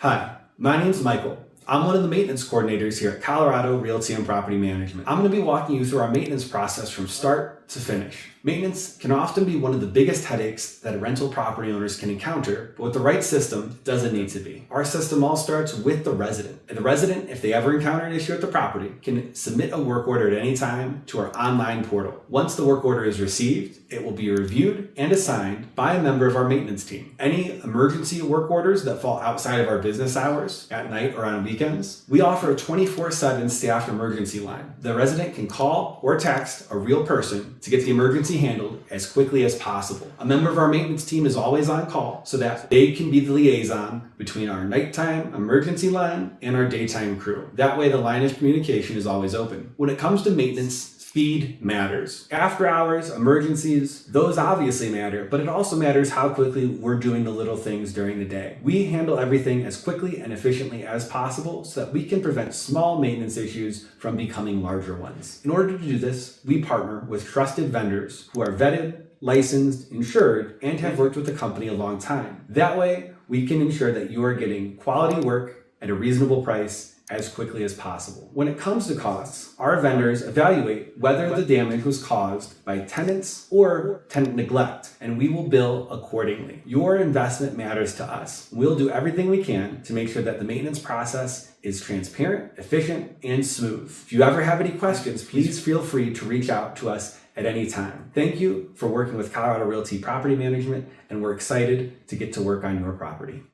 Hi, my name's Michael. I'm one of the maintenance coordinators here at Colorado Realty and Property Management. I'm going to be walking you through our maintenance process from start to finish. Maintenance can often be one of the biggest headaches that rental property owners can encounter, but with the right system, it doesn't need to be. Our system all starts with the resident. And the resident, if they ever encounter an issue at the property, can submit a work order at any time to our online portal. Once the work order is received, it will be reviewed and assigned by a member of our maintenance team. Any emergency work orders that fall outside of our business hours, at night or on weekends, we offer a 24/7 staffed emergency line. The resident can call or text a real person to get the emergency handled as quickly as possible. A member of our maintenance team is always on call so that they can be the liaison between our nighttime emergency line and our daytime crew. That way the line of communication is always open. When it comes to maintenance, speed matters. After hours, emergencies, those obviously matter, but it also matters how quickly we're doing the little things during the day. We handle everything as quickly and efficiently as possible so that we can prevent small maintenance issues from becoming larger ones. In order to do this, we partner with trusted vendors who are vetted, licensed, insured, and have worked with the company a long time. That way, we can ensure that you are getting quality work at a reasonable price as quickly as possible. When it comes to costs, our vendors evaluate whether the damage was caused by tenants or tenant neglect, and we will bill accordingly. Your investment matters to us. We'll do everything we can to make sure that the maintenance process is transparent, efficient, and smooth. If you ever have any questions, please feel free to reach out to us at any time. Thank you for working with Colorado Realty Property Management, and we're excited to get to work on your property.